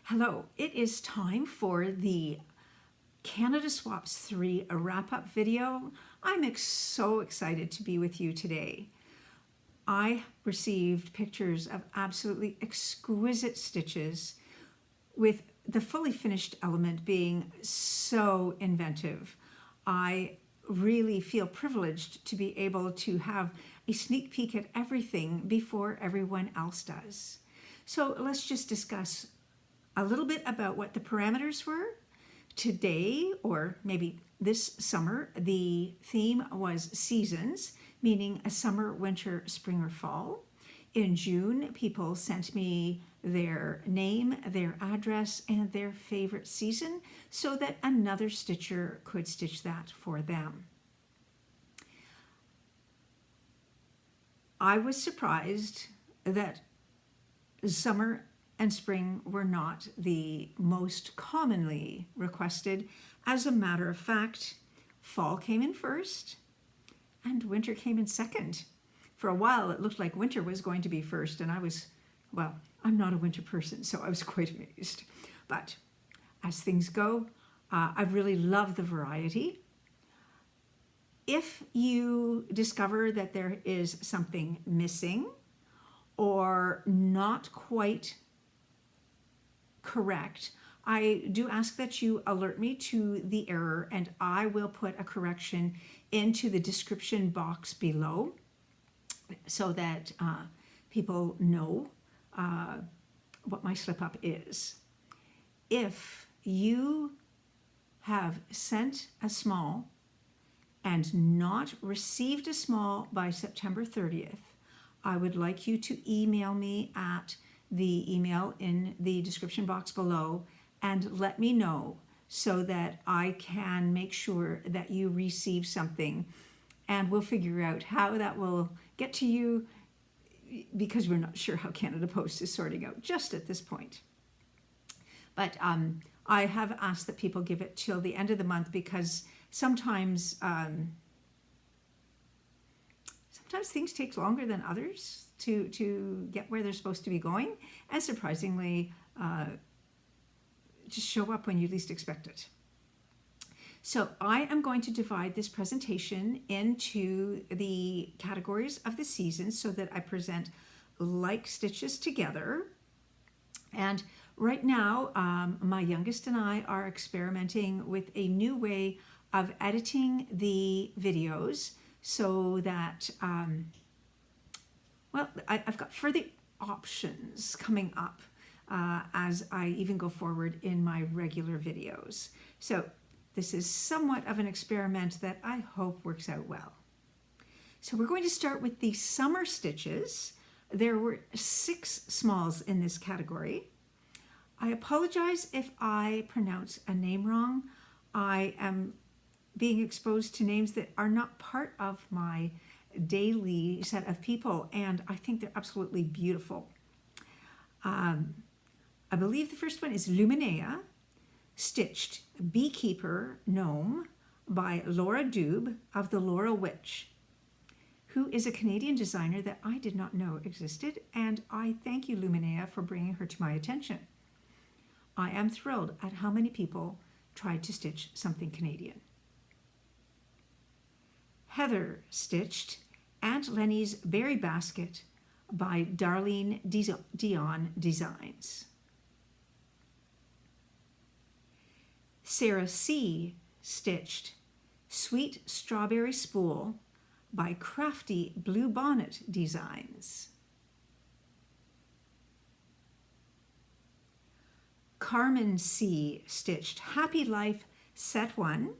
Hello, it is time for the Canada Swaps 3 wrap-up video. I'm so excited to be with you today. I received pictures of absolutely exquisite stitches with the fully finished element being so inventive. I really feel privileged to be able to have a sneak peek at everything before everyone else does. So let's just discuss a little bit about what the parameters were. Today, or maybe this summer, the theme was seasons, meaning a summer, winter, spring, or fall. In June, people sent me their name, their address, and their favorite season so that another stitcher could stitch that for them. I was surprised that summer and spring were not the most commonly requested. As a matter of fact, fall came in first and winter came in second. For a while, it looked like winter was going to be first, and I'm not a winter person, so I was quite amazed. But as things go, I really love the variety. If you discover that there is something missing or not quite correct, I do ask that you alert me to the error, and I will put a correction into the description box below so that people know what my slip up is. If you have sent a small and not received a small by September 30th, I would like you to email me at the email in the description box below and let me know so that I can make sure that you receive something, and we'll figure out how that will get to you, because we're not sure how Canada Post is sorting out just at this point. But I have asked that people give it till the end of the month, because sometimes things take longer than others to get where they're supposed to be going, and surprisingly just show up when you least expect it. So I am going to divide this presentation into the categories of the season so that I present like stitches together. And right now, my youngest and I are experimenting with a new way of editing the videos so that I've got further options coming up as I even go forward in my regular videos. So this is somewhat of an experiment that I hope works out well. So we're going to start with the summer stitches. There were 6 smalls in this category. I apologize if I pronounce a name wrong. I am being exposed to names that are not part of my daily set of people, and I think they're absolutely beautiful. I believe the first one is Luminea, stitched Beekeeper Gnome by Laura Dube of the Laura Witch, who is a Canadian designer that I did not know existed, and I thank you, Luminea, for bringing her to my attention. I am thrilled at how many people tried to stitch something Canadian. Heather stitched Aunt Lenny's Berry Basket by Darlene Dion Designs. Sarah C. stitched Sweet Strawberry Spool by Crafty Bluebonnet Designs. Carmen C. stitched Happy Life Set 1,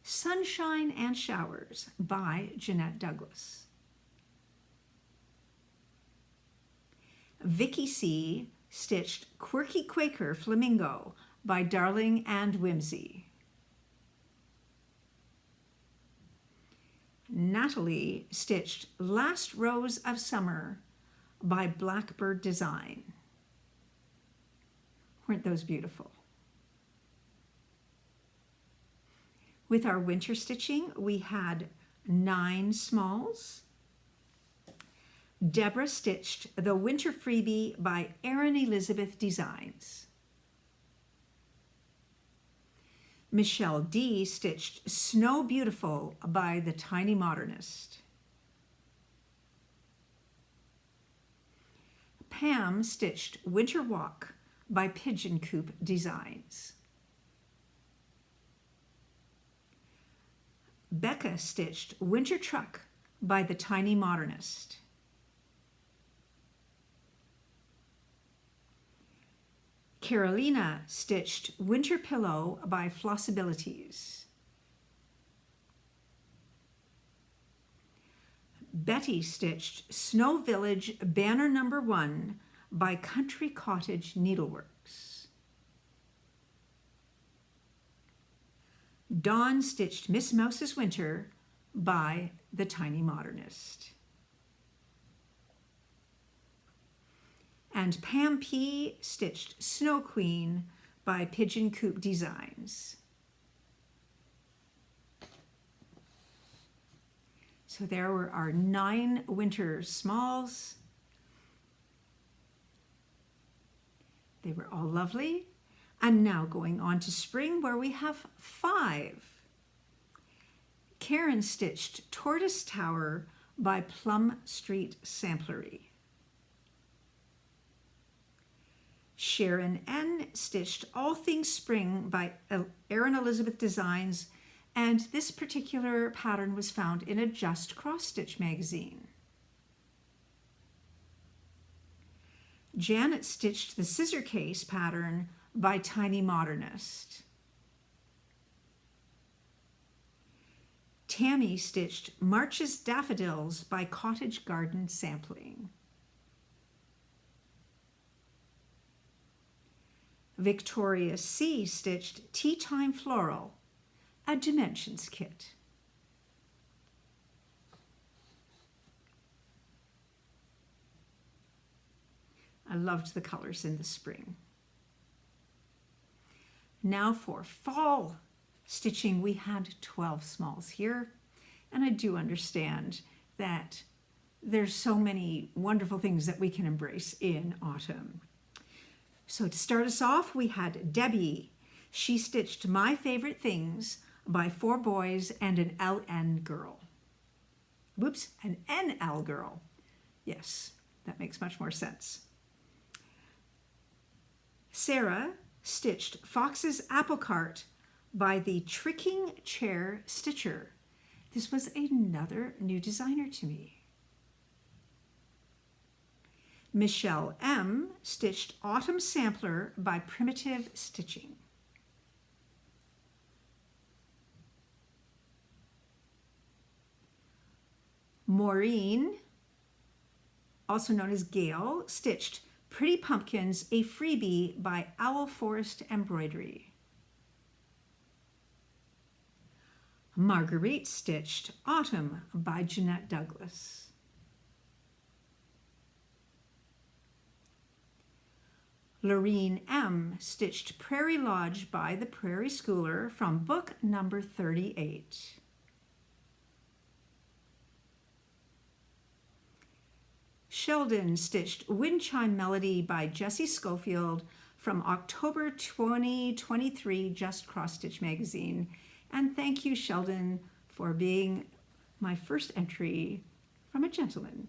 Sunshine and Showers by Jeanette Douglas. Vicky C. stitched Quirky Quaker Flamingo by Darling and Whimsy. Natalie stitched Last Rose of Summer by Blackbird Design. Weren't those beautiful? With our winter stitching, we had 9 smalls. Deborah stitched The Winter Freebie by Erin Elizabeth Designs. Michelle D. stitched Snow Beautiful by the Tiny Modernist. Pam stitched Winter Walk by Pigeon Coop Designs. Becca stitched Winter Truck by the Tiny Modernist. Carolina stitched Winter Pillow by Flossibilities. Betty stitched Snow Village Banner Number 1 by Country Cottage Needleworks. Dawn stitched Miss Mouse's Winter by the Tiny Modernist. And Pam P. stitched Snow Queen by Pigeon Coop Designs. So there were our 9 winter smalls. They were all lovely. And now going on to spring, where we have 5. Karen stitched Tortoise Tower by Plum Street Samplery. Sharon N. stitched All Things Spring by Erin Elizabeth Designs, and this particular pattern was found in a Just Cross Stitch magazine. Janet stitched the Scissor Case pattern by Tiny Modernist. Tammy stitched March's Daffodils by Cottage Garden Sampling. Victoria C. stitched Tea Time Floral, a Dimensions kit. I loved the colors in the spring. Now for fall stitching, we had 12 smalls here, and I do understand that there's so many wonderful things that we can embrace in autumn. So to start us off, we had Debbie. She stitched My Favorite Things by 4 boys and an LN girl. Whoops, an NL girl. Yes, that makes much more sense. Sarah stitched Fox's Apple Cart by the Tricking Chair Stitcher. This was another new designer to me. Michelle M. stitched Autumn Sampler by Primitive Stitching. Maureen, also known as Gail, stitched Pretty Pumpkins, a Freebie by Owl Forest Embroidery. Marguerite stitched Autumn by Jeanette Douglas. Lorene M. stitched Prairie Lodge by the Prairie Schooler from book number 38. Sheldon stitched Wind Chime Melody by Jessie Schofield from October 2023 Just Cross Stitch magazine. And thank you, Sheldon, for being my first entry from a gentleman.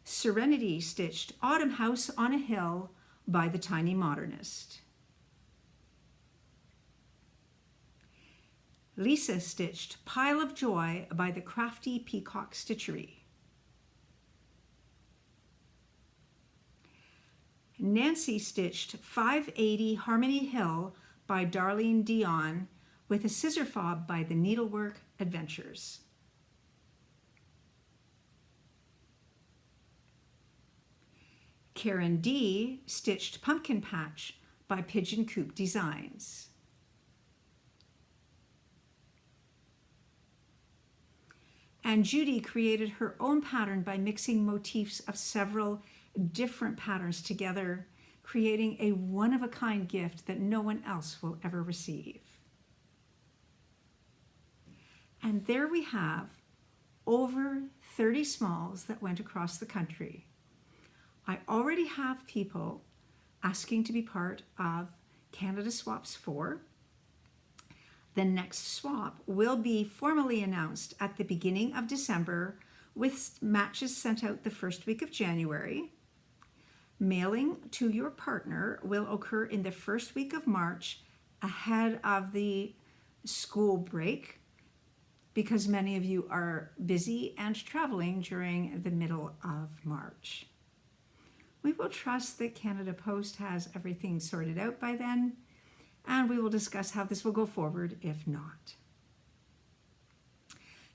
Serenity stitched Autumn House on a Hill by the Tiny Modernist. Lisa stitched Pile of Joy by the Crafty Peacock Stitchery. Nancy stitched 580 Harmony Hill by Darlene Dion with a scissor fob by the Needlework Adventures. Karen D. stitched Pumpkin Patch by Pigeon Coop Designs. And Judy created her own pattern by mixing motifs of several different patterns together, creating a one-of-a-kind gift that no one else will ever receive. And there we have over 30 smalls that went across the country. I already have people asking to be part of Canada Swaps 4. The next swap will be formally announced at the beginning of December, with matches sent out the first week of January. Mailing to your partner will occur in the first week of March, ahead of the school break, because many of you are busy and traveling during the middle of March. We will trust that Canada Post has everything sorted out by then, and we will discuss how this will go forward if not.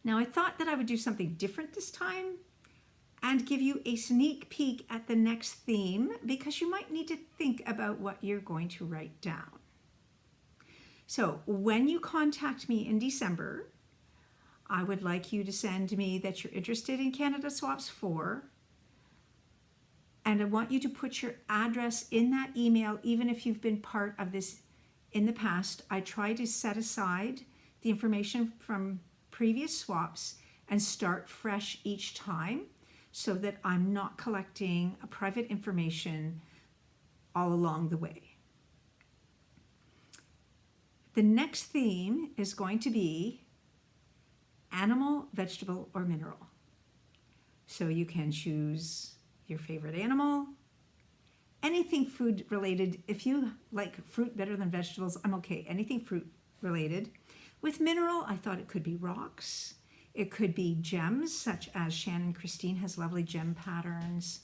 Now, I thought that I would do something different this time and give you a sneak peek at the next theme, because you might need to think about what you're going to write down. So when you contact me in December, I would like you to send me that you're interested in Canada Swaps 4, and I want you to put your address in that email, even if you've been part of this in the past. I try to set aside the information from previous swaps and start fresh each time, so that I'm not collecting private information all along the way. The next theme is going to be animal, vegetable, or mineral. So you can choose your favorite animal, anything food related. If you like fruit better than vegetables, I'm okay. Anything fruit related. With mineral, I thought it could be rocks. It could be gems, such as Shannon Christine has lovely gem patterns.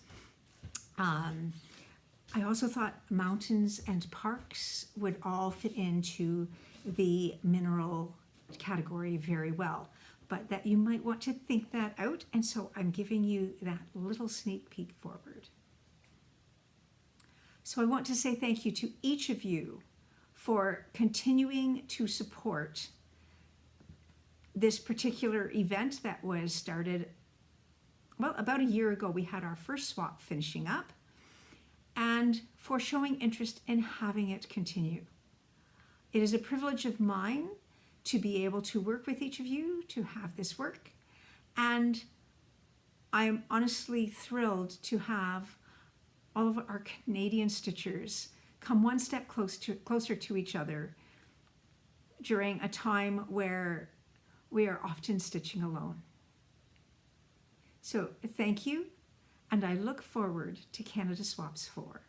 I also thought mountains and parks would all fit into the mineral category very well, but that you might want to think that out, and so I'm giving you that little sneak peek forward. So I want to say thank you to each of you for continuing to support this particular event that was started, well, about a year ago. We had our first swap finishing up, and for showing interest in having it continue. It is a privilege of mine to be able to work with each of you to have this work, and I'm honestly thrilled to have all of our Canadian stitchers come one step closer to each other during a time where we are often stitching alone. So thank you, and I look forward to Canada Swaps 4.